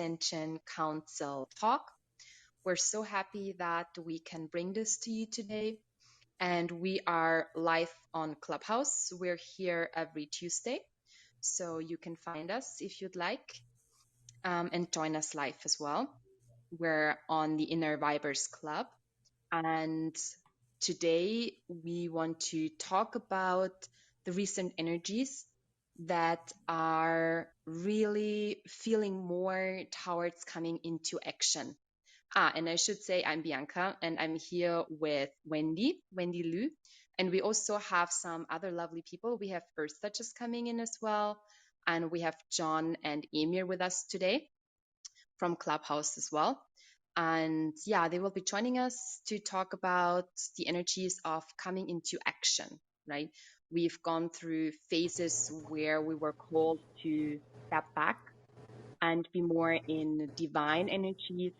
Ascension Council talk. We're so happy that we can bring this to you today. And we are live on Clubhouse. We're here every Tuesday. So you can find us if you'd like, and join us live as well. We're on the Inner Vibers Club. And today we want to talk about the recent energies that are really feeling more towards coming into action. And I should say I'm Bianca, and I'm here with Wendy Liu. And we also have some other lovely people. We have Eartha just coming in as well. And we have John and Emir with us today from Clubhouse as well. And yeah, they will be joining us to talk about the energies of coming into action, right? We've gone through phases where we were called to step back and be more in divine energies,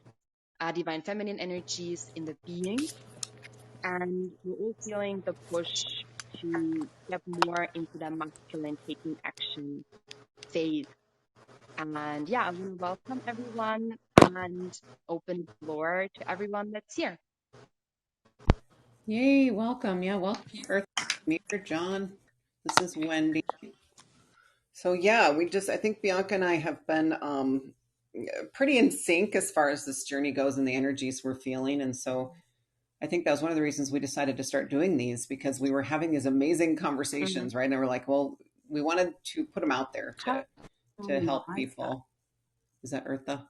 divine feminine energies in the being. And we're all feeling the push to step more into the masculine taking action phase. And yeah, I want to welcome everyone and open the floor to everyone that's here. Yay, welcome. Yeah, welcome, Eartha, Amir, John. This is Wendy. So yeah, I think Bianca and I have been pretty in sync as far as this journey goes and the energies we're feeling. And so I think that was one of the reasons we decided to start doing these, because we were having these amazing conversations, right? And we're like, well, we wanted to put them out there to help people. Is that Eartha?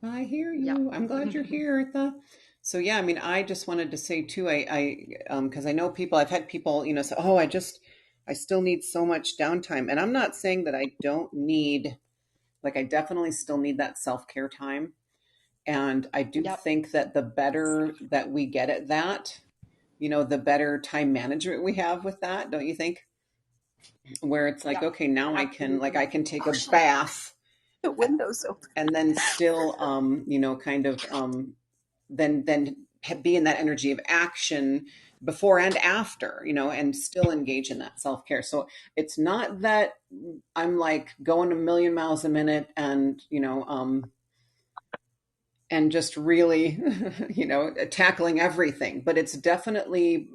I hear you. Yeah. I'm glad you're here, Eartha. So yeah, I mean, I just wanted to say too, because I know people, I've had people, say, oh, I still need so much downtime. And I'm not saying that I don't need, I definitely still need that self-care time. And I do think that the better that we get at that, the better time management we have with that, don't you think? Where it's like, okay, now I can take a bath, the windows open, and then still, then be in that energy of action before and after, and still engage in that self-care. So it's not that I'm like going a million miles a minute and, and just really, tackling everything, but it's definitely,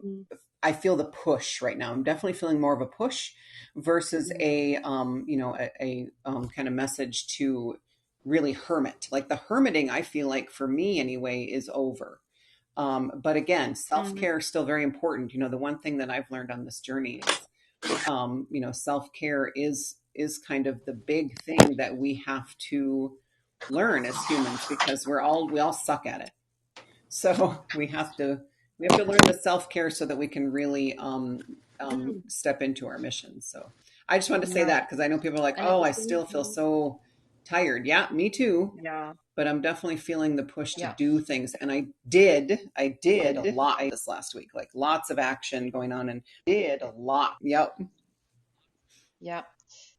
I feel the push right now. I'm definitely feeling more of a push versus a kind of message to really hermit. Like the hermiting, I feel like for me anyway, is over. But again, self-care is still very important. The one thing that I've learned on this journey is, self-care is kind of the big thing that we have to learn as humans, because we all suck at it. So we have to learn the self-care so that we can really step into our mission. So I just wanted to say that, because I know people are like, oh, I still feel so tired. Yeah, me too. Yeah. But I'm definitely feeling the push to do things. And I did a lot this last week, like lots of action going on, and did a lot. Yep. Yeah.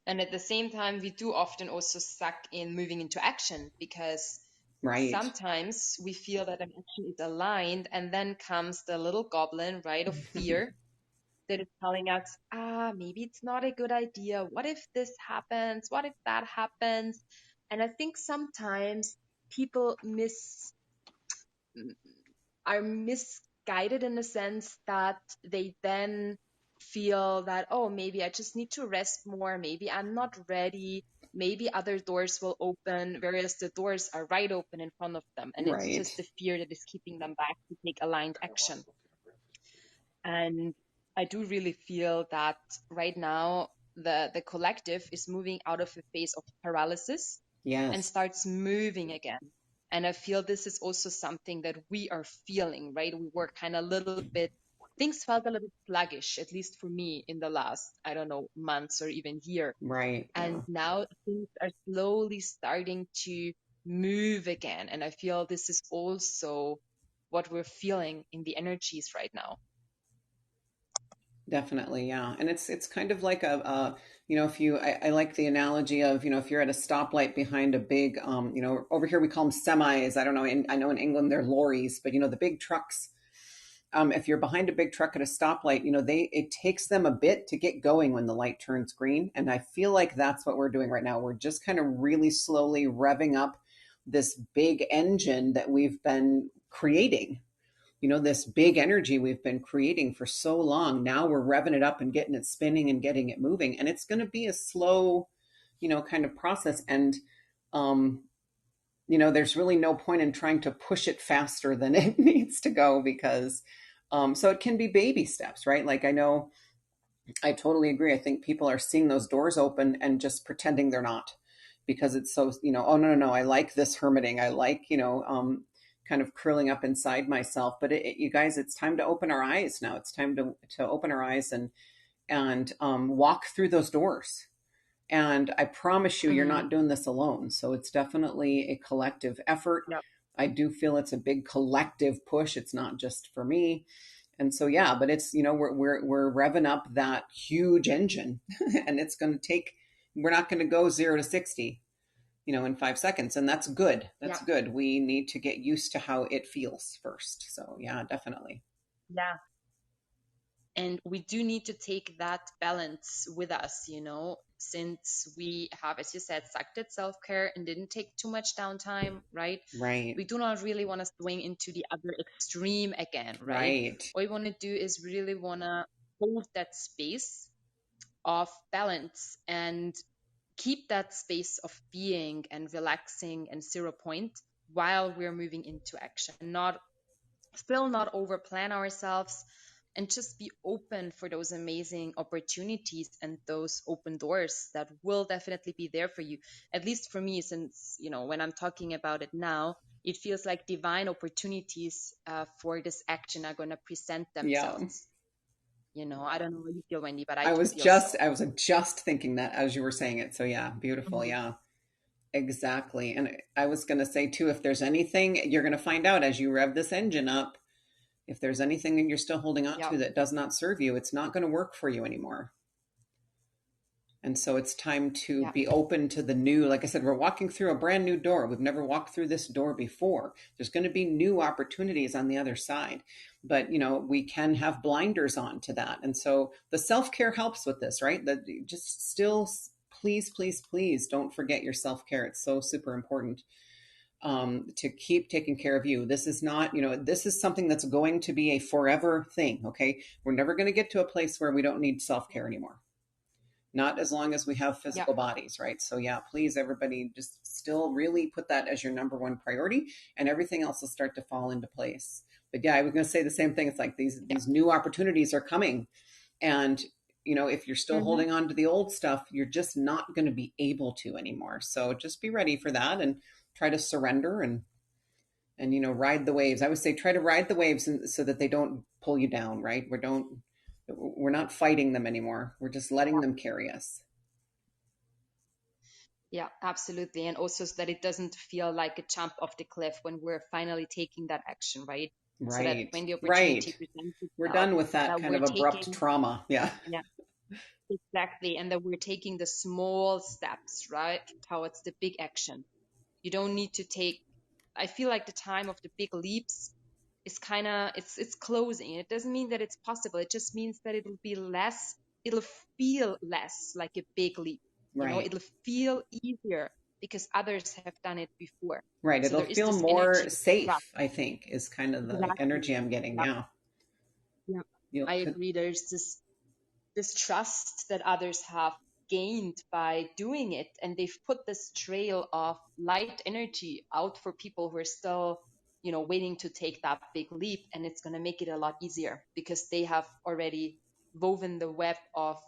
And at the same time, we do often also suck in moving into action, because sometimes we feel that an action is aligned, and then comes the little goblin, right, of fear that is telling us, maybe it's not a good idea. What if this happens? What if that happens? And I think sometimes people are misguided in the sense that they then feel that, oh, maybe I just need to rest more. Maybe I'm not ready. Maybe other doors will open, whereas the doors are right open in front of them. And it's just the fear that is keeping them back to take aligned action. And I do really feel that right now the collective is moving out of a phase of paralysis and starts moving again. And I feel this is also something that we are feeling, right? We were kind of a little bit, things felt a little sluggish, at least for me in the last, I don't know, months or even year. Right. And now things are slowly starting to move again. And I feel this is also what we're feeling in the energies right now. Definitely. Yeah. And it's kind of like I like the analogy of, if you're at a stoplight behind a big, over here we call them semis. I don't know. I know in England they're lorries, but the big trucks. if you're behind a big truck at a stoplight, it takes them a bit to get going when the light turns green. And I feel like that's what we're doing right now. We're just kind of really slowly revving up this big engine that we've been creating. This big energy we've been creating for so long. Now we're revving it up and getting it spinning and getting it moving. And it's going to be a slow, kind of process. And, there's really no point in trying to push it faster than it needs to go because, so it can be baby steps, right? Like I totally agree. I think people are seeing those doors open and just pretending they're not because it's so, oh, no, I like this hermiting. I like, kind of curling up inside myself. But you guys, it's time to open our eyes now. It's time to open our eyes and walk through those doors. And I promise you, you're not doing this alone. So it's definitely a collective effort. Yep. I do feel it's a big collective push. It's not just for me. And so, yeah, but it's, we're revving up that huge engine and it's going to take, we're not going to go 0 to 60, in 5 seconds. And that's good. That's good. We need to get used to how it feels first. So yeah, definitely. Yeah. And we do need to take that balance with us, since we have, as you said, sucked at self-care and didn't take too much downtime, right? Right. We do not really want to swing into the other extreme again, right? What we want to do is really want to hold that space of balance and keep that space of being and relaxing and 0 point while we're moving into action, not over plan ourselves and just be open for those amazing opportunities and those open doors that will definitely be there for you. At least for me, since, when I'm talking about it now, it feels like divine opportunities for this action are going to present themselves. I don't know how you feel, Wendy, but I was feel so. just thinking that as you were saying it. So yeah, beautiful. Mhm. Yeah, exactly. And I was going to say too, if there's anything you're going to find out as you rev this engine up, if there's anything that you're still holding on to that does not serve you, it's not going to work for you anymore. And so it's time to be open to the new. Like I said, we're walking through a brand new door. We've never walked through this door before. There's going to be new opportunities on the other side. But, we can have blinders on to that. And so the self-care helps with this, right? That just still, please, please, please don't forget your self-care. It's so super important to keep taking care of you. This is not, this is something that's going to be a forever thing. Okay. We're never going to get to a place where we don't need self-care anymore. Not as long as we have physical bodies, right? So yeah, please, everybody, just still really put that as your number one priority, and everything else will start to fall into place. But yeah, I was going to say the same thing. It's like these new opportunities are coming, and if you're still holding on to the old stuff, you're just not going to be able to anymore. So just be ready for that and try to surrender and ride the waves. I would say try to ride the waves so that they don't pull you down, right? We're not fighting them anymore. We're just letting them carry us. Yeah, absolutely. And also so that it doesn't feel like a jump off the cliff when we're finally taking that action, right? So that when the opportunity presents itself, we're done with that kind of abrupt trauma. Yeah, exactly. And that we're taking the small steps, right, towards the big action. You don't need to take, I feel like the time of the big leaps is kind of, it's closing. It doesn't mean that it's possible. It just means that it'll feel less like a big leap. It'll feel easier because others have done it before. Right. So It'll feel more safe, I think, is kind of the energy I'm getting. Yeah. I agree. There's this trust that others have gained by doing it, and they've put this trail of light energy out for people who are still waiting to take that big leap, and it's going to make it a lot easier because they have already woven the web of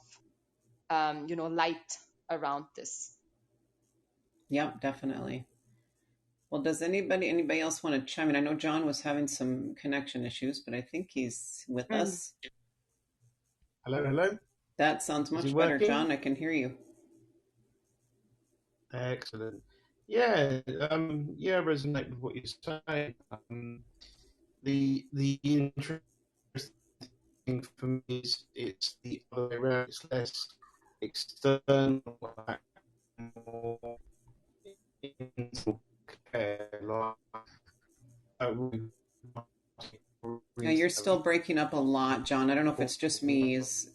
light around this. Yeah, definitely. Well, does anybody else want to chime in? I know John was having some connection issues, but I think he's with us. Hello. That sounds much better, John. I can hear you. Excellent. Yeah, I resonate with what you're saying. The interesting thing for me is it's the other way around. It's less external, more internal care. you're still breaking up a lot, John. I don't know if it's just me. Is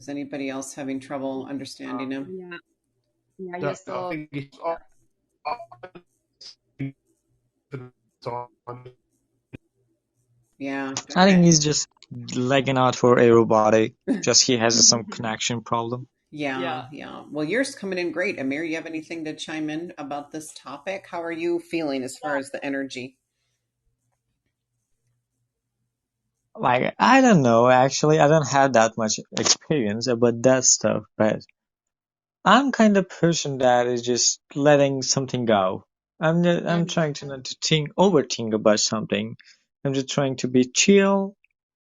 anybody else having trouble understanding him? Yeah, you're I still. think it's Yeah. I think he's just legging out for a robotic. Just he has some connection problem. Yeah. Well, yours coming in great. Amir, you have anything to chime in about this topic? How are you feeling as far as the energy? Like, I don't know, actually. I don't have that much experience about that stuff, but I'm kind of person that is just letting something go. I'm trying to not to overthink about something. I'm just trying to be chill,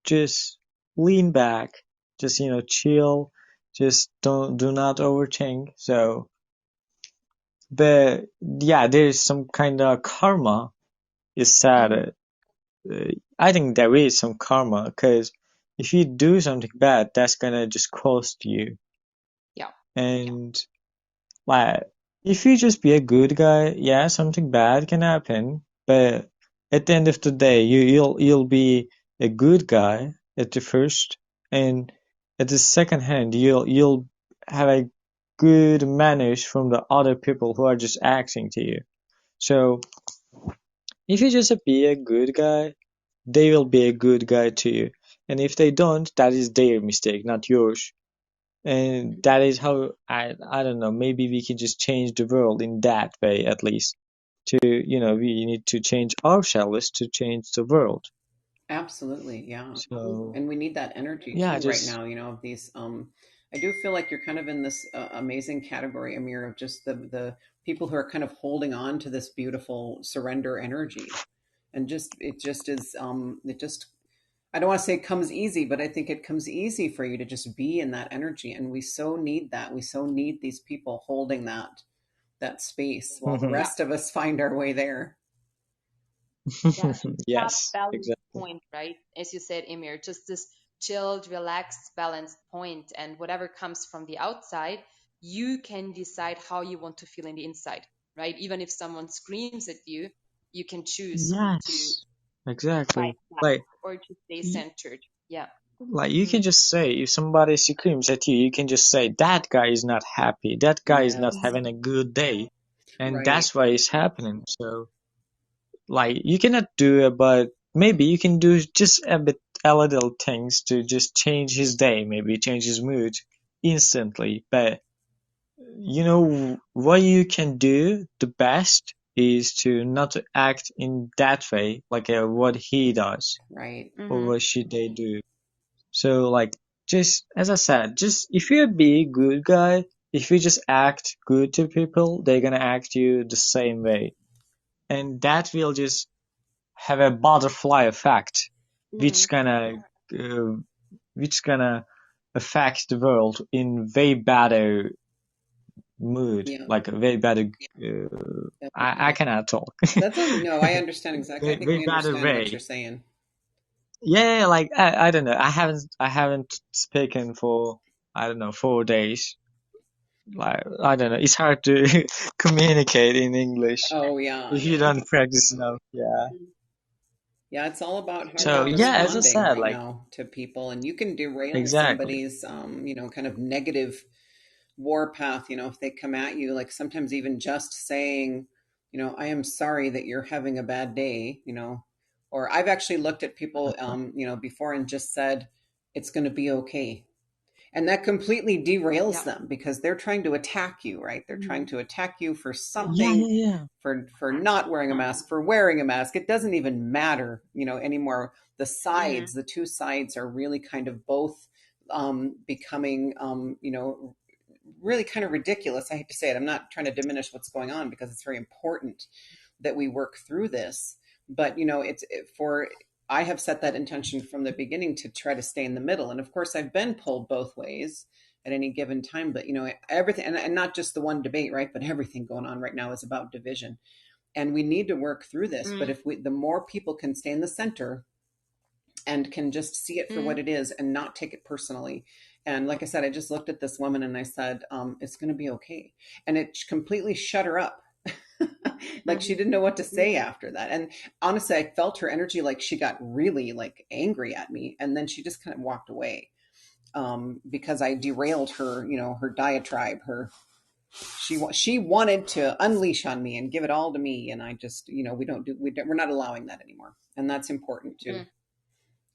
just lean back, just, chill, just do not overthink. So, but yeah, there's some kind of karma is sad. I think there is some karma because if you do something bad, that's gonna just cost you. Yeah. And like, if you just be a good guy, yeah, something bad can happen, but at the end of the day, you'll be a good guy at the first, and at the second hand, you'll have a good manners from the other people who are just acting to you. So if you just be a good guy, they will be a good guy to you. And if they don't, that is their mistake, not yours. And that is how, I don't know, maybe we can just change the world in that way, at least. We need to change ourselves to change the world. Absolutely. Yeah. So, And we need that energy yeah, too right just, now, of these, I do feel like you're kind of in this amazing category, Amir, of just the people who are kind of holding on to this beautiful surrender energy. And it just is, I don't want to say it comes easy, but I think it comes easy for you to just be in that energy. And we so need that. We so need these people holding that space while the rest of us find our way there. Yeah, that yes, balance exactly. point, right? As you said, Emir, just this chilled, relaxed, balanced point, and whatever comes from the outside, you can decide how you want to feel in the inside, right? Even if someone screams at you, you can choose to Yes, exactly. fight back Like, or to stay y- centered. Yeah. like you can just say, if somebody screams at you, you can just say, that guy is not happy. That guy is not Yes. having a good day. And Right. that's why it's happening. So, like, you cannot do it, but maybe you can do just a little things to just change his day, maybe change his mood instantly. But what you can do the best is to not to act in that way, like what he does Right. or what should they do. So, like, just as I said, just if you're a big good guy, if you just act good to people, they're gonna act you the same way, and that will just have a butterfly effect, which gonna uh, which gonna affect the world in way better mood, Yeah. like a way better. I cannot talk. That's okay. No, I understand exactly. I think Way we better understand what way. you're saying. Yeah, like I don't know. I haven't spoken for, I don't know, 4 days. Like, I don't know. It's hard to communicate in English Oh yeah, if you yeah. don't practice enough. Yeah. Yeah, it's all about how So we're yeah, as I responding said, right like, now to people, and you can derail exactly. somebody's kind of negative warpath, if they come at you, like sometimes even just saying, I am sorry that you're having a bad day, or I've actually looked at people before and just said it's going to be okay. And that completely derails them because they're trying to attack you, right? They're trying to attack you for Yeah, something, yeah, for not wearing a mask, for wearing a mask. It doesn't even matter, anymore. The two sides are really kind of both becoming, really kind of ridiculous. I hate to say it. I'm not trying to diminish what's going on because it's very important that we work through this. But I have set that intention from the beginning to try to stay in the middle. And of course, I've been pulled both ways at any given time. But everything, and not just the one debate, right? But everything going on right now is about division, and we need to work through this. But the more people can stay in the center and can just see it for what it is and not take it personally. And like I said, I just looked at this woman and I said, it's going to be okay. And it completely shut her up. Like she didn't know what to say after that. And honestly, I felt her energy, like she got really like angry at me, and then she just kind of walked away, because I derailed her, her diatribe. She wanted to unleash on me and give it all to me, and I just, we're not allowing that anymore, and that's important too.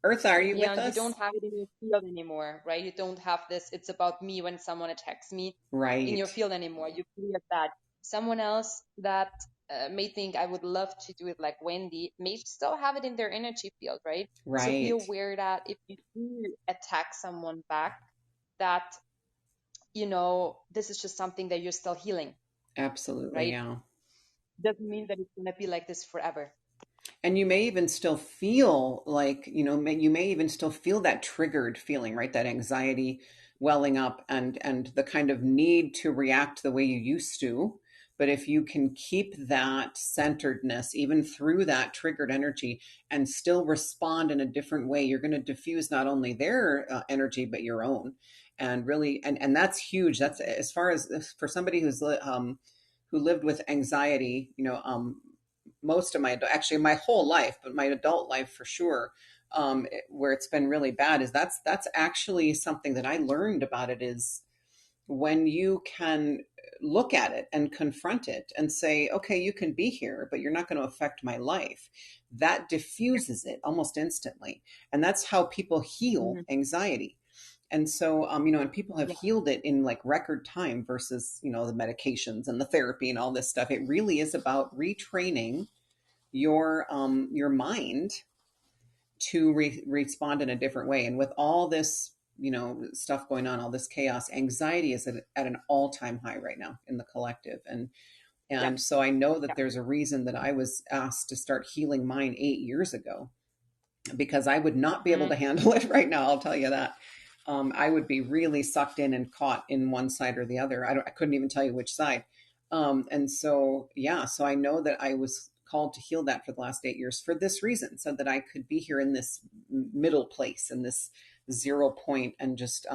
Eartha, are you with and us? you don't have it in your field anymore, right? You don't have this, it's about me when someone attacks me Right. in your field anymore. You clear that. Someone else that may think I would love to do it like Wendy may still have it in their energy field, right? So be Right. aware that if you do attack someone back, that, this is just something that you're still healing, Absolutely, right? yeah. Doesn't mean that it's going to be like this forever. And you may even still feel like, you may even still feel that triggered feeling, right? That anxiety welling up, and the kind of need to react the way you used to. But if you can keep that centeredness even through that triggered energy and still respond in a different way, you're going to diffuse not only their energy, but your own. And really, and that's huge. That's as far as for somebody who lived with anxiety, most of actually my whole life, but my adult life for sure, where it's been really bad, is that's actually something that I learned about it, is when you can look at it and confront it and say, okay, you can be here, but you're not going to affect my life. That diffuses it almost instantly. And that's how people heal anxiety. And so, and people have healed it in like record time versus, the medications and the therapy and all this stuff. It really is about retraining your mind to respond in a different way. And with all this, stuff going on, all this chaos, anxiety is at an all-time high right now in the collective. And so I know that there's a reason that I was asked to start healing mine 8 years ago, because I would not be able to handle it right now. I'll tell you that. I would be really sucked in and caught in one side or the other. I couldn't even tell you which side. And so, so I know that I was called to heal that for the last 8 years for this reason, so that I could be here in this middle place, in this 0 point, and just,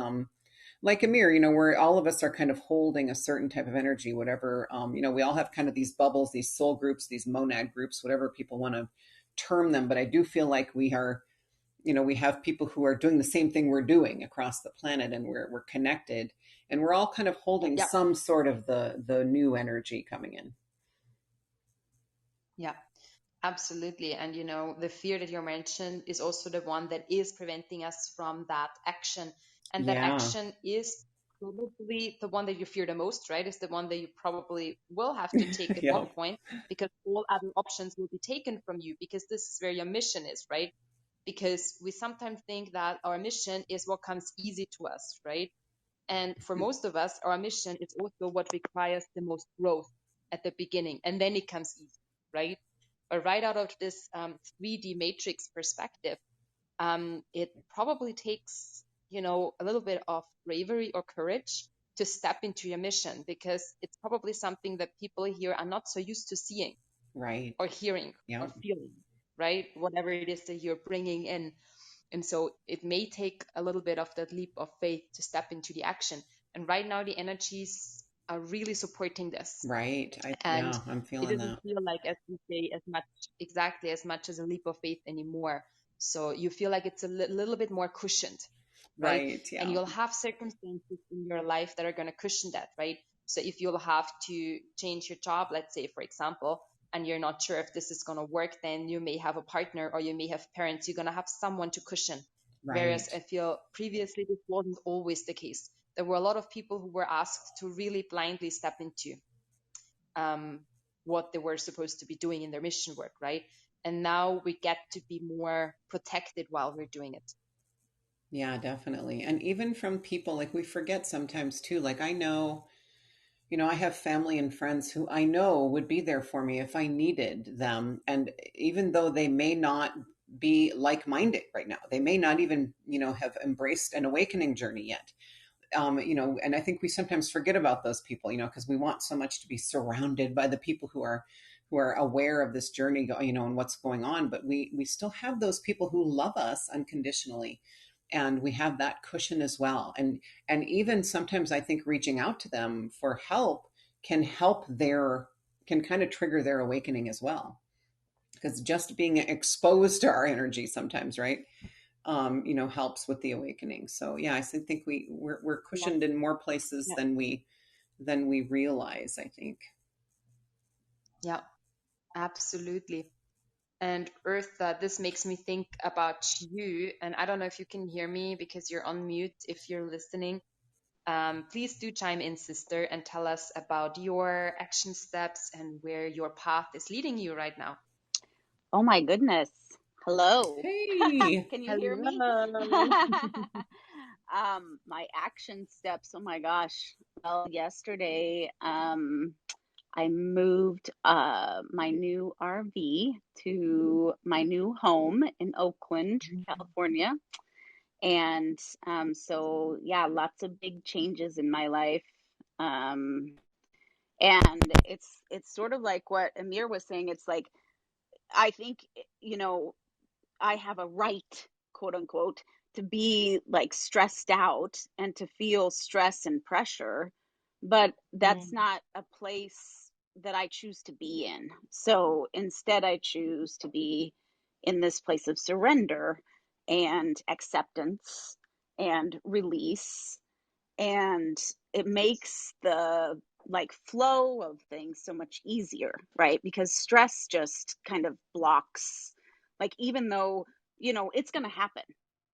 like a mirror, where all of us are kind of holding a certain type of energy, whatever, we all have kind of these bubbles, these soul groups, these monad groups, whatever people want to term them. But I do feel like we are, we have people who are doing the same thing we're doing across the planet, and we're connected, and we're all kind of holding some sort of the new energy coming in. Yeah, absolutely. And the fear that you mentioned is also the one that is preventing us from that action. And that action is probably the one that you fear the most, right? Is the one that you probably will have to take at one point, because all other options will be taken from you, because this is where your mission is, right? Because we sometimes think that our mission is what comes easy to us, right? And for most of us, our mission is also what requires the most growth at the beginning, and then it comes easy, right? But right out of this 3D matrix perspective, it probably takes, a little bit of bravery or courage to step into your mission, because it's probably something that people here are not so used to seeing, right, or hearing, or feeling, right? Whatever it is that you're bringing in. And so it may take a little bit of that leap of faith to step into the action. And right now the energies are really supporting this. Right. I'm feeling it doesn't that. feel like, as we say, as much as a leap of faith anymore. So you feel like it's a little bit more cushioned, right? Yeah. And you'll have circumstances in your life that are going to cushion that, right? So if you'll have to change your job, let's say, for example, and you're not sure if this is going to work, then you may have a partner, or you may have parents. You're going to have someone to cushion. Right. Whereas I feel previously this wasn't always the case. There were a lot of people who were asked to really blindly step into what they were supposed to be doing in their mission work, right? And now we get to be more protected while we're doing it. Yeah, definitely. And even from people, like, we forget sometimes too, like, I know, I have family and friends who I know would be there for me if I needed them. And even though they may not be like-minded right now, they may not even, have embraced an awakening journey yet. And I think we sometimes forget about those people, because we want so much to be surrounded by the people who are aware of this journey, and what's going on. But we still have those people who love us unconditionally, and we have that cushion as well. And even sometimes I think reaching out to them for help can can kind of trigger their awakening as well. Because just being exposed to our energy sometimes, right? Helps with the awakening. So yeah, I think we're cushioned in more places than we realize, I think. Yeah, absolutely. And Eartha, this makes me think about you. And I don't know if you can hear me because you're on mute if you're listening. Please do chime in, sister, and tell us about your action steps and where your path is leading you right now. Oh my goodness. Hello. Hey. Can you hear me? Hello. My action steps. Oh my gosh. Well, yesterday, I moved my new RV to my new home in Oakland, California. And so yeah, lots of big changes in my life. And it's sort of like what Amir was saying. It's like, I think, I have a right, quote unquote, to be like stressed out and to feel stress and pressure, but that's not a place that I choose to be in. So instead, I choose to be in this place of surrender and acceptance and release, and it makes the like flow of things so much easier, right? Because stress just kind of blocks, like, even though it's going to happen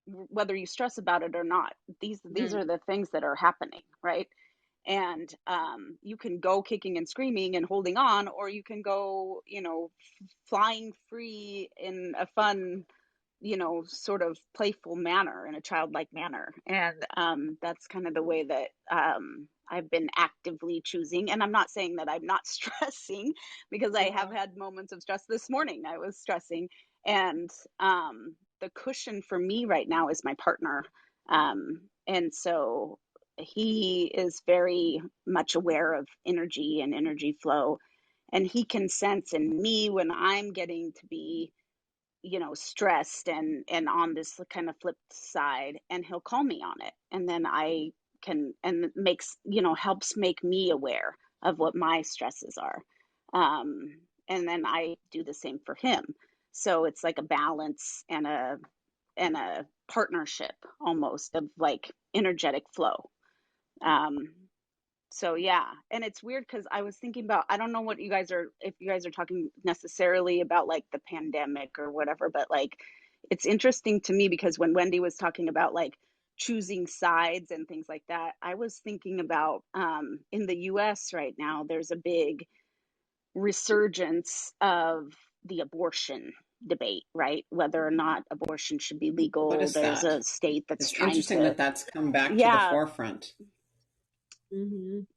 whether you stress about it or not. These are the things that are happening, right? And you can go kicking and screaming and holding on, or you can go flying free in a fun, sort of playful manner, in a childlike manner. And that's kind of the way that I've been actively choosing. And I'm not saying that I'm not stressing, because I have had moments of stress. This morning I was stressing, and the cushion for me right now is my partner. And so he is very much aware of energy and energy flow, and he can sense in me when I'm getting to be stressed and on this kind of flipped side, and he'll call me on it, and then I can, and it makes helps make me aware of what my stresses are, and then I do the same for him. So it's like a balance and a partnership, almost, of like energetic flow. So yeah, and it's weird because I was thinking about, I don't know what you guys are, if you guys are talking necessarily about like the pandemic or whatever, but like it's interesting to me because when Wendy was talking about like choosing sides and things like that, I was thinking about in the US right now, there's a big resurgence of the abortion debate, right? Whether or not abortion should be What legal. is There's that? a state that's It's trying interesting to, that that's come back to the yeah, forefront.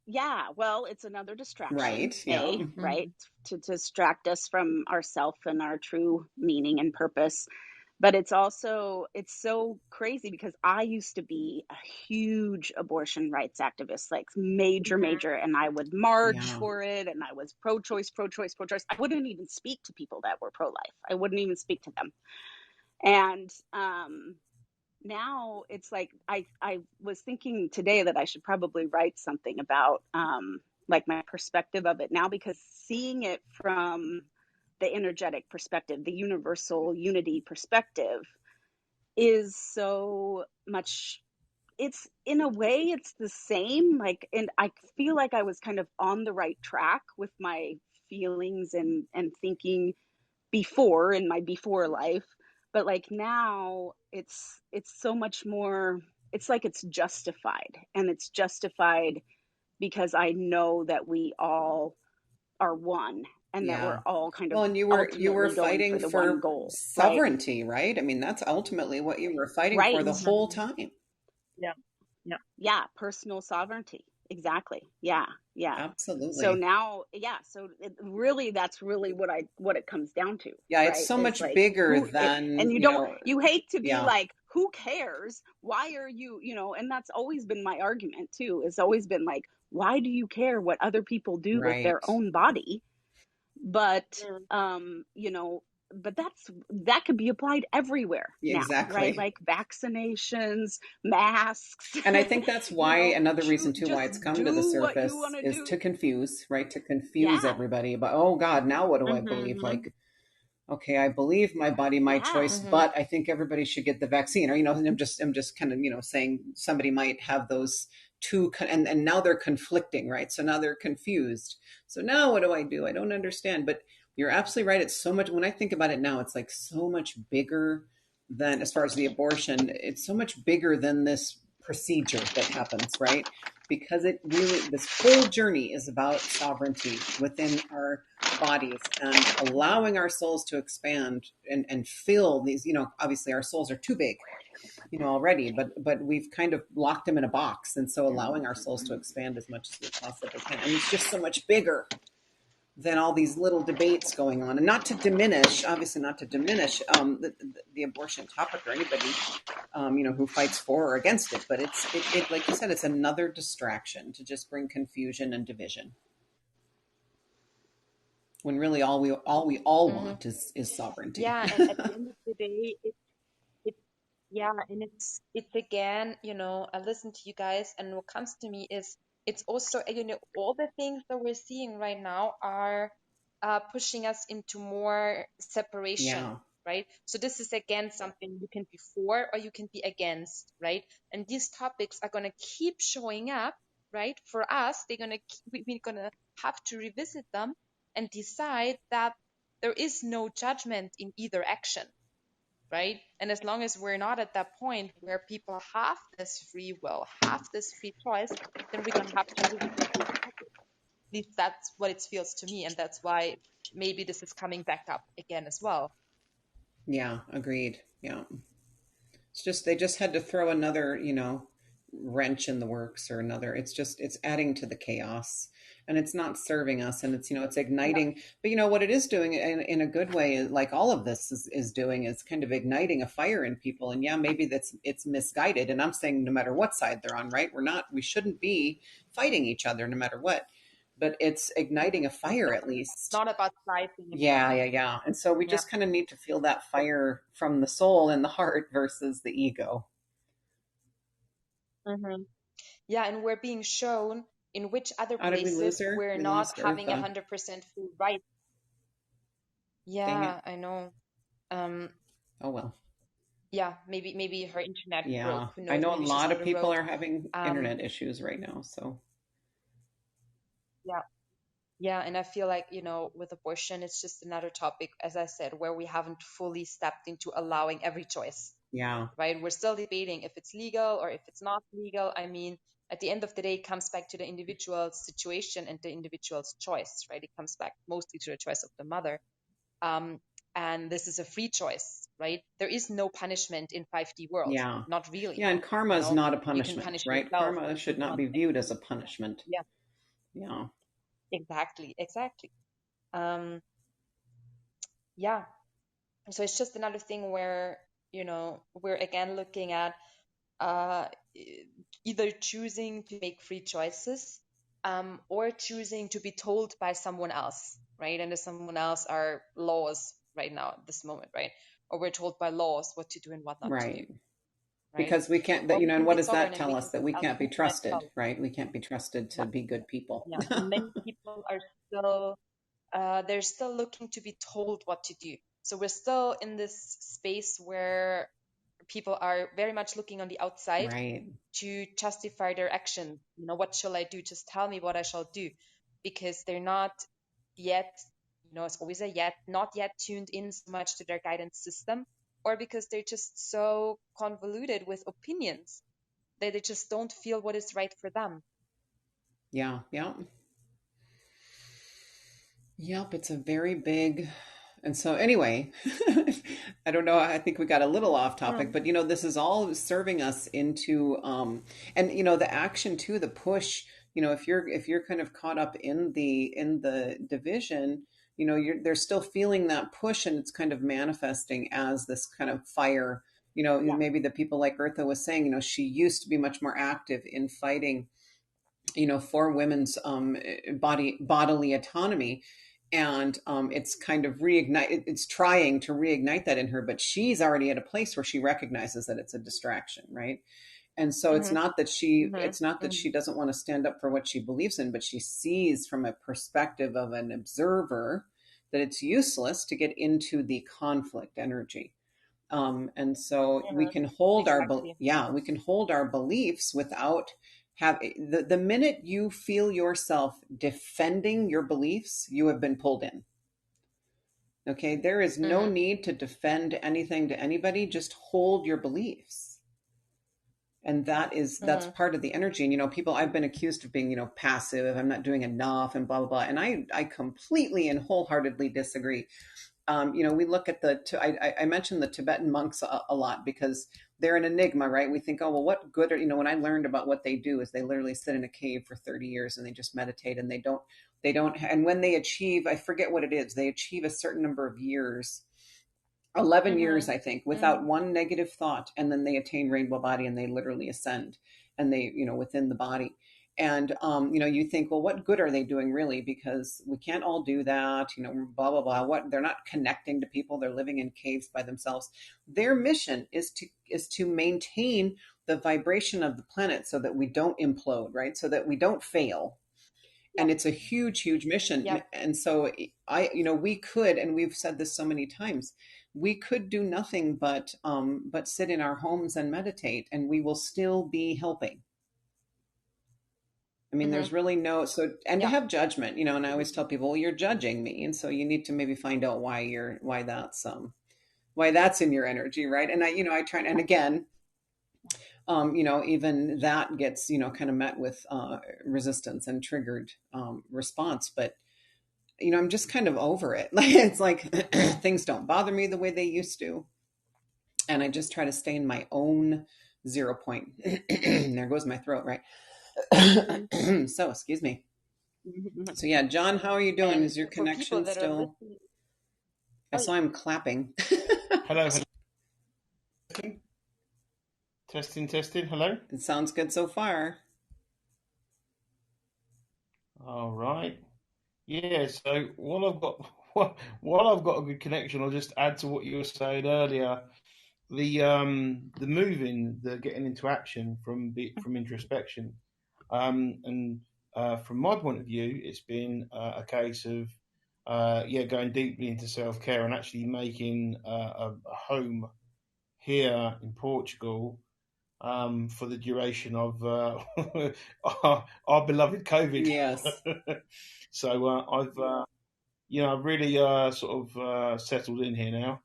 yeah, well, it's another distraction, Right. Yeah. right? To distract us from ourself and our true meaning and purpose. But it's also, it's so crazy because I used to be a huge abortion rights activist, like major, and I would march Yeah. for it, and I was pro-choice. I wouldn't even speak to people that were pro-life. I wouldn't even speak to them. And now it's like I was thinking today that I should probably write something about like my perspective of it now, because seeing it from the energetic perspective, the universal unity perspective, is so much, it's, in a way, it's the same, like, and I feel like I was kind of on the right track with my feelings and thinking before, in my before life, but like now it's so much more, it's like it's justified, and it's justified because I know that we all are one, and that we're Yeah. all kind of Well, and you were ultimately going for fighting the one for goal, right? sovereignty, right? I mean, that's ultimately what you were fighting for Right. the whole time. Yeah, personal sovereignty. Exactly. Yeah. So Absolutely. now, yeah, so it really, that's really what it comes down to, Yeah, it's right? so Is much like, bigger who it, than, and you hate to be yeah, like, who cares? Why are you, and that's always been my argument too. It's always been like, why do you care what other people do with their right. own body? But but that could be applied everywhere now, Exactly. right? Like vaccinations, masks. And I think that's why another reason too why it's come to the surface is do. to confuse, right? To confuse everybody about, oh God, now what do I believe? Like, okay, I believe my body, my choice, but I think everybody should get the vaccine. Or, I'm just kind of, saying somebody might have those two, and now they're conflicting, right? So now they're confused. So now what do? I don't understand. But you're absolutely right. It's so much, when I think about it now, it's like so much bigger than, as far as the abortion, it's so much bigger than this procedure that happens, right? Because it really, this whole journey is about sovereignty within our bodies and allowing our souls to expand and fill these, obviously our souls are too big, already, but we've kind of locked them in a box. And so allowing our souls to expand as much as we possibly can. And it's just so much bigger than all these little debates going on. And not to diminish, the abortion topic or anybody, who fights for or against it. But it like you said, it's another distraction to just bring confusion and division. When really all we want is sovereignty. Yeah, and at the end of the day, and it's again, I listen to you guys, and what comes to me is it's also, all the things that we're seeing right now are pushing us into more separation, right? So this is again something you can be for or you can be against, right? And these topics are gonna keep showing up, right? For us, we're gonna have to revisit them and decide that there is no judgment in either action, right? And as long as we're not at that point where people have this free will, have this free choice, then we're gonna have to revisit this topic. At least that's what it feels to me, and that's why maybe this is coming back up again as well. Yeah, agreed. Yeah. It's just, they just had to throw another, wrench in the works, or another, it's adding to the chaos, and it's not serving us, and it's igniting. But what it is doing in a good way, like all of this is doing, is kind of igniting a fire in people. And maybe it's misguided. And I'm saying no matter what side they're on, right? We shouldn't be fighting each other no matter what. But it's igniting a fire, at least. It's not about sizing. Yeah. And so we just kind of need to feel that fire from the soul and the heart versus the ego. Yeah, and we're being shown in which other places we're not having 100% full right. Yeah, I know. Oh well. Yeah, maybe her internet broke. Who knows? I know a lot of people are having internet issues right now. So. Yeah, and I feel like, with abortion, it's just another topic, as I said, where we haven't fully stepped into allowing every choice. Yeah. Right? We're still debating if it's legal or if it's not legal. I mean, at the end of the day, it comes back to the individual's situation and the individual's choice, right? It comes back mostly to the choice of the mother. And this is a free choice, right? There is no punishment in 5D world. Yeah. Not really. Yeah, and karma is not a punishment, right? Yourself. Karma should not be viewed as a punishment. Yeah. Yeah. Exactly. Yeah. So it's just another thing where, we're again looking at either choosing to make free choices or choosing to be told by someone else, right? And the someone else are laws right now at this moment, right? Or we're told by laws what to do and what not to do. Right? Because we can't, and what does that tell us? That we can't be trusted, right? We can't be trusted to be good people. Yeah. Many people are still, they're still looking to be told what to do. So we're still in this space where people are very much looking on the outside to justify their action. What shall I do? Just tell me what I shall do, because they're not yet, it's always a yet, not yet tuned in so much to their guidance system, or because they're just so convoluted with opinions that they just don't feel what is right for them. Yeah. Yep. It's a very big. And so anyway, I don't know, I think we got a little off topic, but this is all serving us into, and the action too, the push, if you're kind of caught up in the division, they're still feeling that push, and it's kind of manifesting as this kind of fire, maybe the people like Eartha was saying, she used to be much more active in fighting, for women's bodily autonomy. And it's kind of it's trying to reignite that in her, but she's already at a place where she recognizes that it's a distraction, right? And so it's not that she doesn't want to stand up for what she believes in, but she sees from a perspective of an observer that it's useless to get into the conflict energy. And so we can hold we can hold our beliefs without the minute you feel yourself defending your beliefs, you have been pulled in. Okay, there is no need to defend anything to anybody. Just hold your beliefs. And that's part of the energy. And, people, I've been accused of being, passive. I'm not doing enough and blah, blah, blah. And I completely and wholeheartedly disagree. We look at I mentioned the Tibetan monks a lot because they're an enigma, right? We think, oh, well, what good are, when I learned about what they do is they literally sit in a cave for 30 years and they just meditate and they don't, and when they achieve, I forget what it is, they achieve a certain number of years, 11 years, I think, without one negative thought. And then they attain rainbow body and they literally ascend and they, within the body. And, you think, well, what good are they doing really? Because we can't all do that, blah, blah, blah. They're not connecting to people. They're living in caves by themselves. Their mission is to maintain the vibration of the planet so that we don't implode, right? So that we don't fail. And it's a huge, huge mission. Yep. And so we could, and we've said this so many times, we could do nothing but sit in our homes and meditate, and we will still be helping. I mean, there's really to have judgment, and I always tell people, well, you're judging me. And so you need to maybe find out why that's in your energy. Right. And I try, and again, even that gets, kind of met with resistance and triggered response. But, I'm just kind of over it. It's like things don't bother me the way they used to. And I just try to stay in my own 0 point. There goes my throat, right? So, excuse me. So, yeah, John, how are you doing? And is your connection still? I saw him clapping. Hello. Testing. Hello. It sounds good so far. All right. Yeah. So while I've got a good connection, I'll just add to what you were saying earlier. The moving, the getting into action from introspection, and from my point of view, it's been a case of going deeply into self-care and actually making a home here in Portugal for the duration of our beloved COVID. Yes. So I've really sort of settled in here now,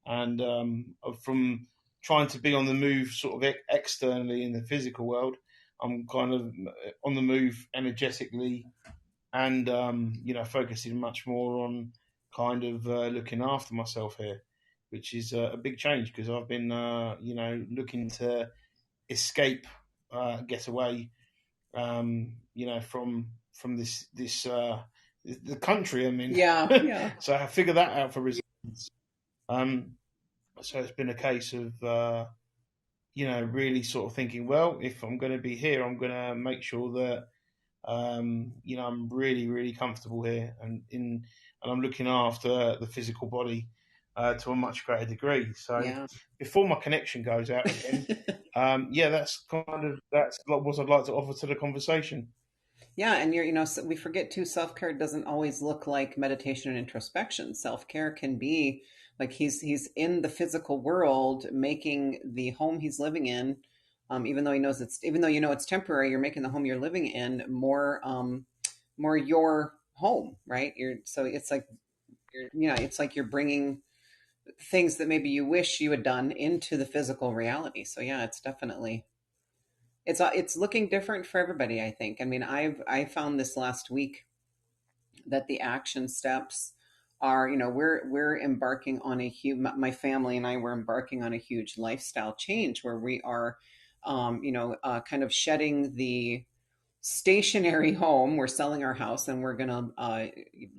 and from trying to be on the move sort of externally in the physical world, I'm kind of on the move energetically, and focusing much more on kind of looking after myself here, which is a big change because I've been looking to escape, get away, from this the country I'm in. Yeah. So I figured that out for resistance. So it's been a case of really sort of thinking, well, if I'm going to be here, I'm going to make sure that I'm really, really comfortable here, and I'm looking after the physical body to a much greater degree. So before my connection goes out again, that's what I'd like to offer to the conversation. Yeah, and we forget too, self-care doesn't always look like meditation and introspection. Self-care can be like he's in the physical world, making the home he's living in, even though it's temporary, you're making the home you're living in more your home, right? It's like you're bringing things that maybe you wish you had done into the physical reality. So yeah, it's definitely it's looking different for everybody, I think. I mean, I found this last week that the action steps are, we're embarking on my family and I were embarking on a huge lifestyle change where we are, kind of shedding the stationary home. We're selling our house and we're going to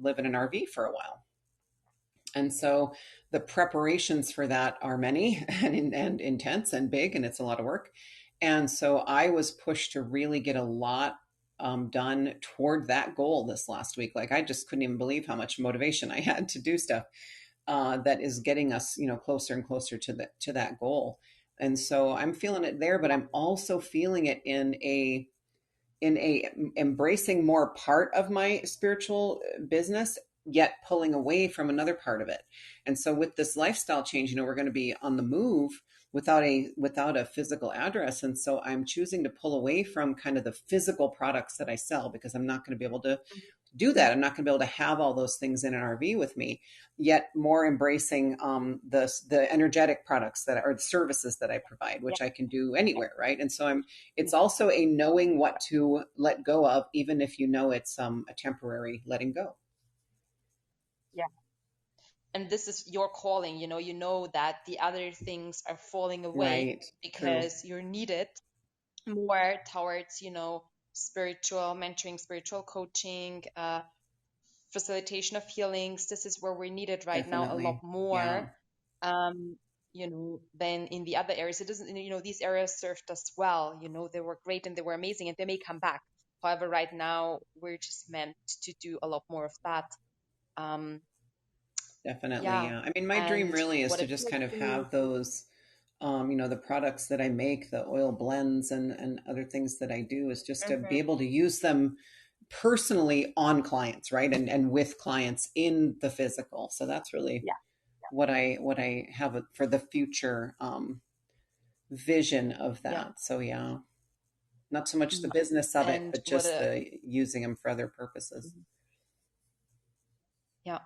live in an RV for a while. And so the preparations for that are many and intense and big, and it's a lot of work. And so I was pushed to really get a lot done toward that goal this last week. Like, I just couldn't even believe how much motivation I had to do stuff that is getting us, closer and closer to that goal. And so I'm feeling it there, but I'm also feeling it in a embracing more part of my spiritual business, yet pulling away from another part of it. And so with this lifestyle change, we're going to be on the move without a physical address. And so I'm choosing to pull away from kind of the physical products that I sell, because I'm not going to be able to do that. I'm not going to be able to have all those things in an RV with me, yet more embracing the energetic products that are the services that I provide, which I can do anywhere, right? And so it's also a knowing what to let go of, even if it's a temporary letting go. Yeah. And this is your calling, you know that the other things are falling away, Right. because you're needed more towards, spiritual mentoring, spiritual coaching, facilitation of healings. This is where we're needed right Definitely. now a lot more, than in the other areas. It doesn't, these areas served us well, they were great and they were amazing, and they may come back. However, right now we're just meant to do a lot more of that. Definitely. Yeah. Yeah. I mean, my dream And really is what to it just feels kind of to me, have those, the products that I make, the oil blends and other things that I do, is just to be able to use them personally on clients, right? And with clients in the physical. So that's really what I have for the future vision of that. So yeah, not so much the business of it, and but what just the using them for other purposes. Yeah.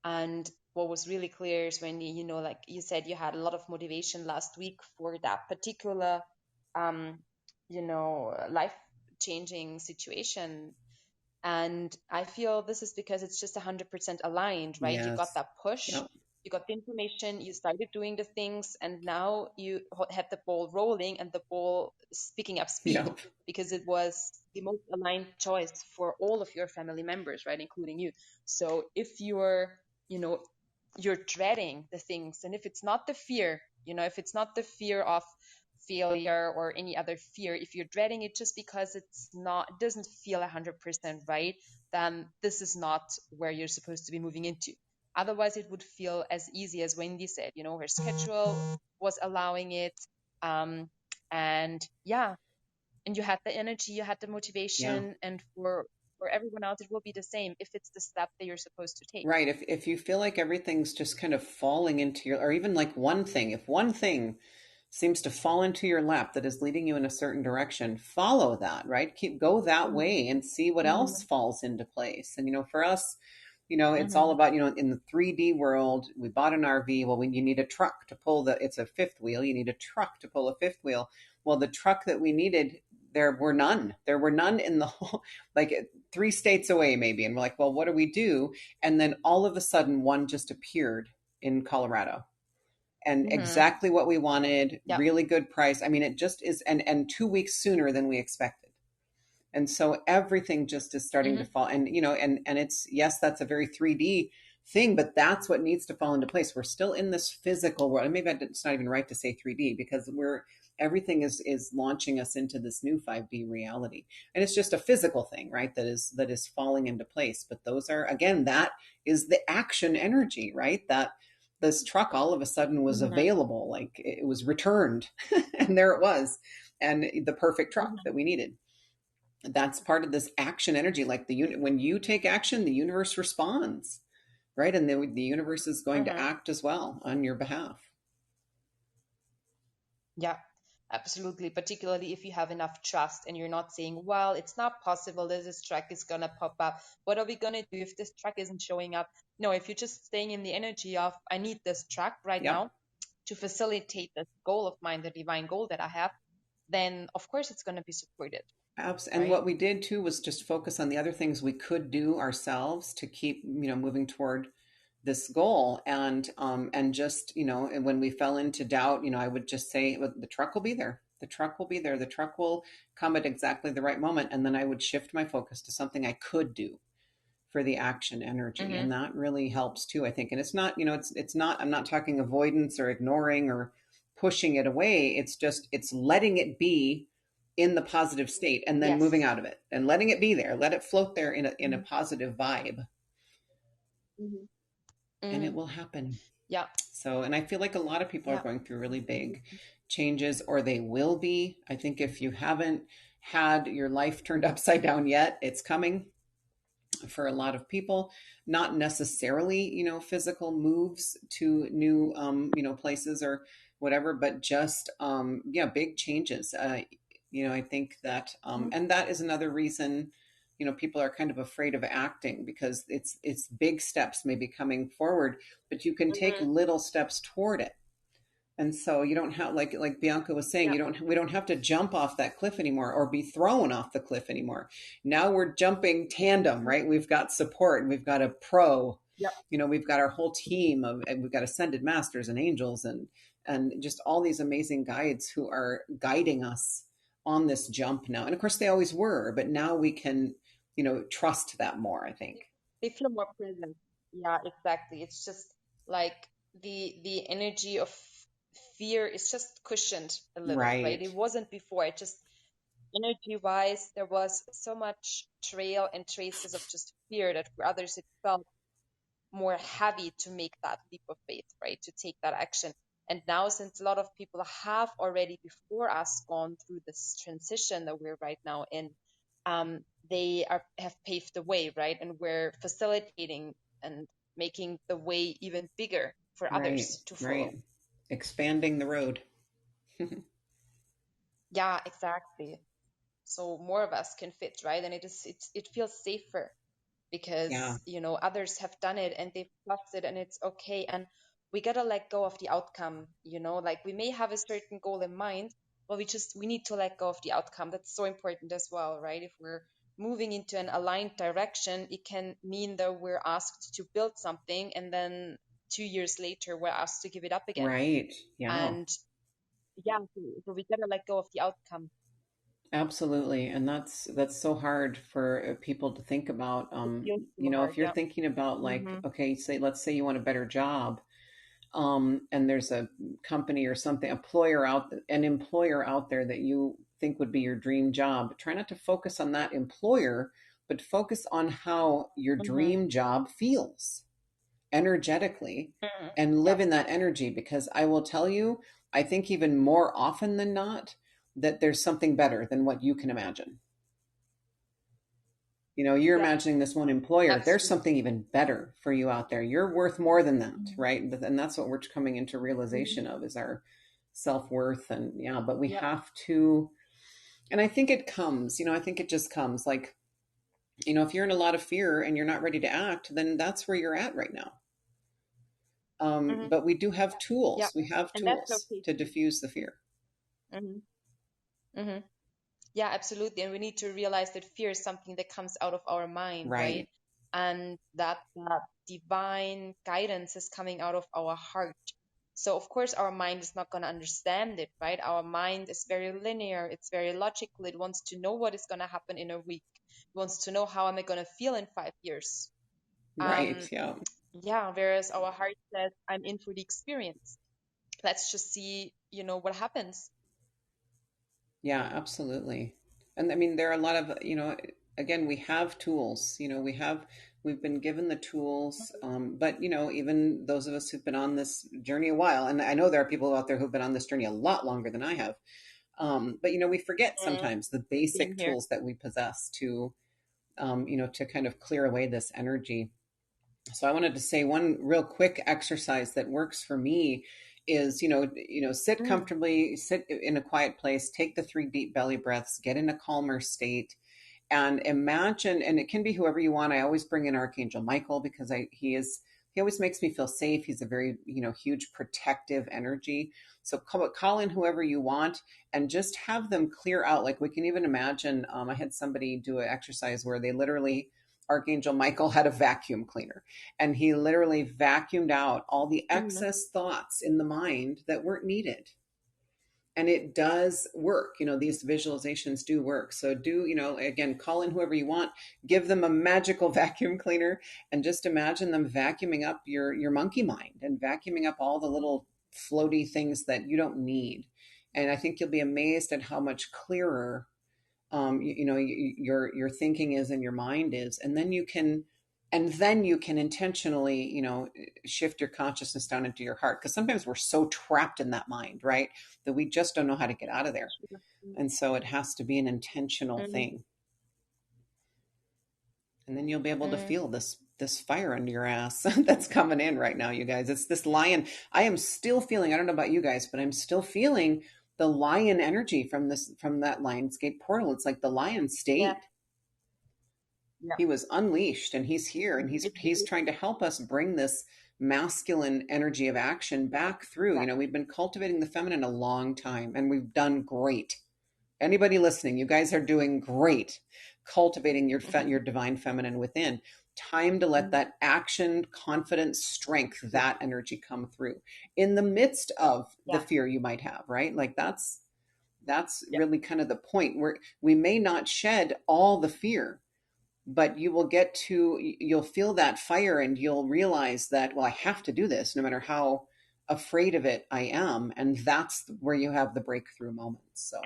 And what was really clear is when like you said, you had a lot of motivation last week for that particular, life changing situation. And I feel this is because it's just 100% aligned, right? You got Yes. that push, Yep. you got the information, you started doing the things, and now you had the ball rolling and the ball picking up speed, Yep. because it was the most aligned choice for all of your family members, right? Including you. So if you're dreading the things, and if it's not the fear, if it's not the fear of failure or any other fear, if you're dreading it just because it doesn't feel 100% right, then this is not where you're supposed to be moving into. Otherwise it would feel as easy as Wendy said, her schedule was allowing it, and you had the energy, you had the motivation, and for everyone else it will be the same if it's the step that you're supposed to take. Right. If you feel like everything's just kind of falling into your, or even like if one thing seems to fall into your lap that is leading you in a certain direction, follow that, right? Go that way and see what else falls into place. And, for us, it's all about, in the 3D world, we bought an RV. Well, when you need a truck to pull it's a fifth wheel, you need a truck to pull a fifth wheel. Well, the truck that we needed, there were none in the whole, like 3 states away maybe. And we're like, well, what do we do? And then all of a sudden one just appeared in Colorado, and exactly what we wanted, really good price. I mean, it just is, and 2 weeks sooner than we expected. And so everything just is starting to fall. And, and it's, yes, that's a very 3D thing, but that's what needs to fall into place. We're still in this physical world. And maybe it's not even right to say 3D, because everything is launching us into this new 5D reality. And it's just a physical thing, right? That is falling into place. But those are, again, that is the action energy, right? That this truck all of a sudden was available, like it was returned and there it was. And the perfect truck that we needed. That's part of this action energy. Like when you take action, the universe responds, right? And the universe is going to act as well on your behalf. Yeah, absolutely. Particularly if you have enough trust and you're not saying, well, it's not possible that this truck is going to pop up. What are we going to do if this truck isn't showing up? No, if you're just staying in the energy of, I need this truck right now to facilitate this goal of mine, the divine goal that I have, then of course it's going to be supported. And what we did too was just focus on the other things we could do ourselves to keep, moving toward this goal. And just, when we fell into doubt, I would just say, well, the truck will be there. The truck will be there. The truck will come at exactly the right moment. And then I would shift my focus to something I could do for the action energy. And that really helps too, I think. And it's not, it's not, I'm not talking avoidance or ignoring or pushing it away. It's just, it's letting it be in the positive state and then Yes. moving out of it and letting it be there, let it float there in a positive vibe, and it will happen. Yeah. So, and I feel like a lot of people are going through really big changes, or they will be. I think if you haven't had your life turned upside down yet, it's coming for a lot of people. Not necessarily, physical moves to new, places or whatever, but just, big changes. I think that, and that is another reason, people are kind of afraid of acting, because it's big steps maybe coming forward, but you can take little steps toward it. And so you don't have, like Bianca was saying, we don't have to jump off that cliff anymore or be thrown off the cliff anymore. Now we're jumping tandem, right? We've got support, and we've got a pro. We've got our whole team and we've got ascended masters and angels and just all these amazing guides who are guiding us on this jump now. And of course they always were, but now we can, trust that more, I think. They feel more present. Yeah, exactly. It's just like the energy of fear is just cushioned a little, right? It wasn't before. It just, energy wise, there was so much trail and traces of just fear that for others it felt more heavy to make that leap of faith, right? To take that action. And now, since a lot of people have already before us gone through this transition that we're right now in, they have paved the way, right? And we're facilitating and making the way even bigger for others to follow. Right. Expanding the road. Yeah, exactly. So more of us can fit, right? And it feels safer because, others have done it and they've trusted, and it's okay. And we got to let go of the outcome, like we may have a certain goal in mind, but we need to let go of the outcome. That's so important as well, right? If we're moving into an aligned direction, it can mean that we're asked to build something, and then 2 years later, we're asked to give it up again. Right. Yeah. And so we got to let go of the outcome. Absolutely. And that's so hard for people to think about. If you're thinking about, like, okay, let's say you want a better job, and there's a company or something, an employer out there that you think would be your dream job. Try not to focus on that employer, but focus on how your dream job feels energetically, and live in that energy. Because I will tell you, I think even more often than not, that there's something better than what you can imagine. You're imagining this one employer. Absolutely. There's something even better for you out there. You're worth more than that, right? And that's what we're coming into realization of, is our self-worth. And but we have to, and I think it comes, I think it just comes, like, if you're in a lot of fear and you're not ready to act, then that's where you're at right now. But we do have tools. We have tools to diffuse the fear. Yeah, absolutely. And we need to realize that fear is something that comes out of our mind, right? And that divine guidance is coming out of our heart. So of course our mind is not going to understand it, right? Our mind is very linear. It's very logical. It wants to know what is going to happen in a week. It wants to know, how am I going to feel in 5 years? Right. Yeah. Whereas our heart says, I'm in for the experience. Let's just see, what happens. Yeah, absolutely. And I mean, there are a lot of, again, we have tools, we've been given the tools, but, even those of us who've been on this journey a while, and I know there are people out there who've been on this journey a lot longer than I have. But, we forget sometimes the basic tools that we possess to, to kind of clear away this energy. So I wanted to say one real quick exercise that works for me is, sit comfortably, sit in a quiet place, take the 3 deep belly breaths, get in a calmer state, and imagine, and it can be whoever you want. I always bring in Archangel Michael, because he always makes me feel safe. He's a very, huge protective energy. So call in whoever you want and just have them clear out. Like, we can even imagine, I had somebody do an exercise where they literally, Archangel Michael had a vacuum cleaner, and he literally vacuumed out all the excess thoughts in the mind that weren't needed. And it does work. These visualizations do work. So again, call in whoever you want, give them a magical vacuum cleaner, and just imagine them vacuuming up your monkey mind and vacuuming up all the little floaty things that you don't need. And I think you'll be amazed at how much clearer, your thinking is and your mind is. And then you can intentionally, shift your consciousness down into your heart. Because sometimes we're so trapped in that mind, right? That we just don't know how to get out of there. And so it has to be an intentional thing. And then you'll be able to feel this fire under your ass that's coming in right now, you guys. It's this lion. I am still feeling, I don't know about you guys, but I'm still feeling the lion energy from that Lionsgate portal. It's like the lion stayed. Yeah. He was unleashed, and he's here, and he's trying to help us bring this masculine energy of action back through. We've been cultivating the feminine a long time, and we've done great. Anybody listening, you guys are doing great cultivating your divine feminine within. Time to let that action, confidence, strength, that energy come through in the midst of the fear you might have, right? Like that's really kind of the point where we may not shed all the fear, but you'll feel that fire, and you'll realize that, well, I have to do this no matter how afraid of it I am. And that's where you have the breakthrough moments. So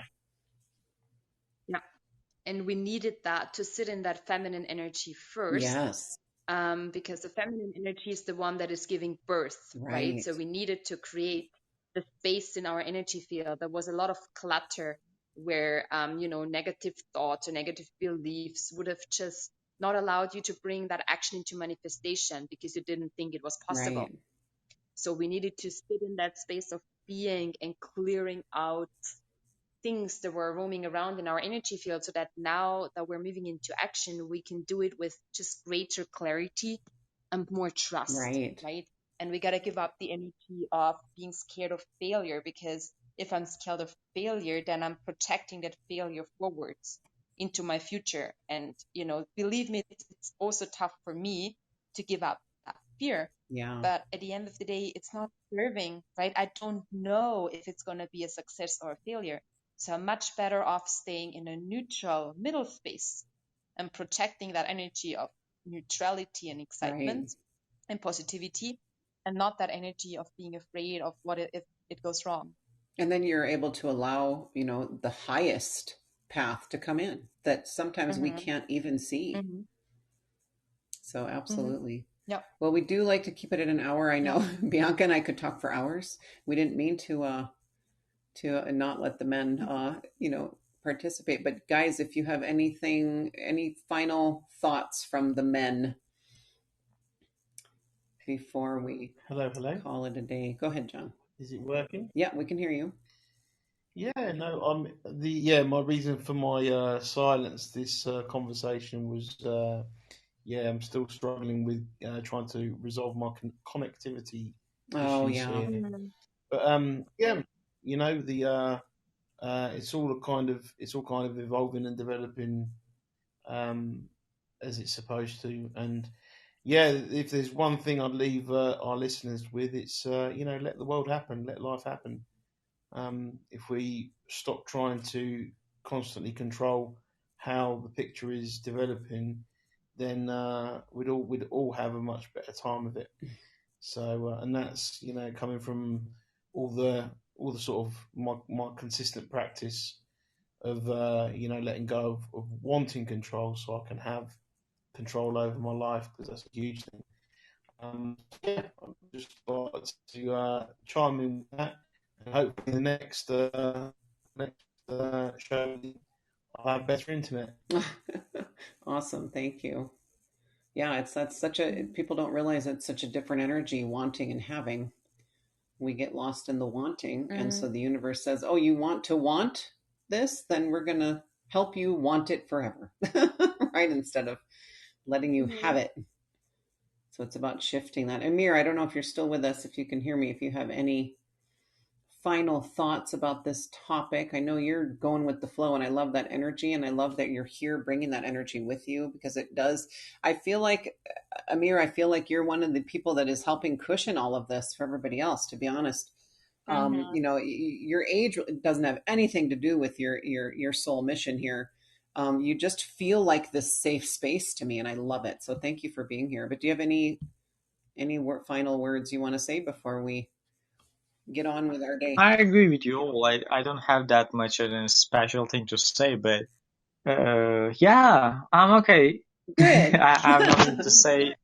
and we needed that to sit in that feminine energy first. Yes. Because the feminine energy is the one that is giving birth, right? So we needed to create the space in our energy field. There was a lot of clutter where, negative thoughts or negative beliefs would have just not allowed you to bring that action into manifestation because you didn't think it was possible. Right. So we needed to sit in that space of being and clearing out things that were roaming around in our energy field, so that now that we're moving into action, we can do it with just greater clarity and more trust, right? And we got to give up the energy of being scared of failure, because if I'm scared of failure, then I'm protecting that failure forwards into my future. And, believe me, it's also tough for me to give up that fear. Yeah. But at the end of the day, it's not serving, right? I don't know if it's going to be a success or a failure. So I'm much better off staying in a neutral middle space and protecting that energy of neutrality and excitement and positivity, and not that energy of being afraid of what if it goes wrong. And then you're able to allow, the highest path to come in that sometimes we can't even see. So absolutely. Yeah. Well, we do like to keep it at an hour. I know Bianca and I could talk for hours. We didn't mean to not let the men, participate. But guys, if you have any final thoughts from the men before we hello call it a day, go ahead, John. Is it working? Yeah, we can hear you. Yeah, no, my reason for my silence this conversation was I'm still struggling with trying to resolve my connectivity issues here. But it's all kind of evolving and developing as it's supposed to. And if there's one thing I'd leave our listeners with, it's let the world happen, let life happen. If we stop trying to constantly control how the picture is developing, then we'd all have a much better time of it. So and that's coming from all the sort of my consistent practice of letting go of wanting control, so I can have control over my life, because that's a huge thing. I'd just like to chime in with that, and hopefully the next show I'll have better internet. Awesome, thank you. Yeah, that's such a, people don't realize it's such a different energy, wanting and having. We get lost in the wanting, and so the universe says, oh, you want to want this? Then we're going to help you want it forever, right? Instead of letting you have it. So it's about shifting that. Amir, I don't know if you're still with us, if you can hear me, if you have any final thoughts about this topic. I know you're going with the flow, and I love that energy, and I love that you're here bringing that energy with you, because it does. I feel like, Amir, you're one of the people that is helping cushion all of this for everybody else, to be honest. Your age doesn't have anything to do with your soul mission here. You just feel like this safe space to me, and I love it. So thank you for being here. But do you have any final words you want to say before we get on with our day. I agree with you all. I don't have that much of a special thing to say, but yeah, I'm okay. Good. I have nothing to say.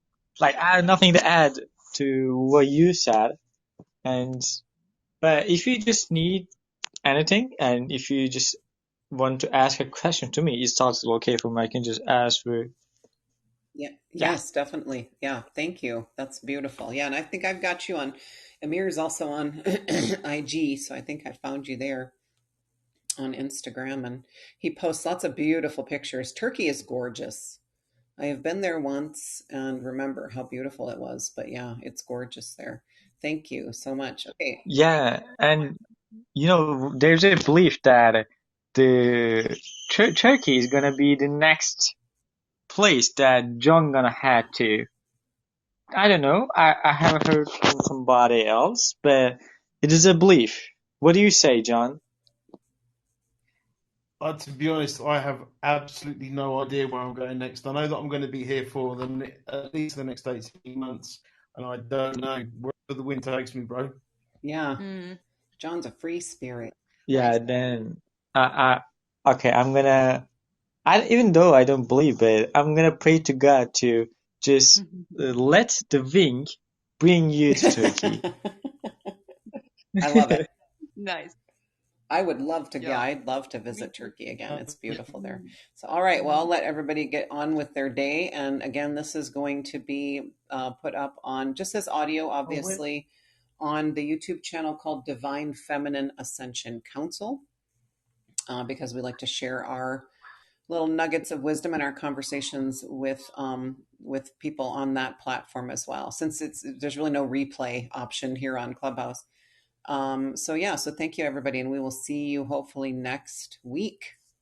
Like, I have nothing to add to what you said. But if you just need anything, and if you just want to ask a question to me, it's totally okay for me. I can just ask for, Yeah. yeah. Yes, definitely. Yeah. Thank you. That's beautiful. Yeah. And I think I've got you on, Amir is also on IG. So I think I found you there on Instagram, and he posts lots of beautiful pictures. Turkey is gorgeous. I have been there once and remember how beautiful it was. But yeah, it's gorgeous there. Thank you so much. Okay. Yeah, and there's a belief that the Turkey is gonna be the next place that John gonna head to. I don't know. I haven't heard from somebody else, but it is a belief. What do you say, John? To be honest, I have absolutely no idea where I'm going next. I know that I'm going to be here for at least the next 18 months, and I don't know wherever the wind takes me, bro. Yeah. John's a free spirit. Yeah, then okay, even though I don't believe it, I'm gonna pray to God to just let the wind bring you to Turkey. I love it. Nice. I would love to, Yeah. I'd love to visit Turkey again. It's beautiful there. So, all right, well, I'll let everybody get on with their day. And again, this is going to be put up on, just as audio, obviously, on the YouTube channel called Divine Feminine Ascension Council, because we like to share our little nuggets of wisdom and our conversations with people on that platform as well, since there's really no replay option here on Clubhouse. So thank you everybody, and we will see you hopefully next week.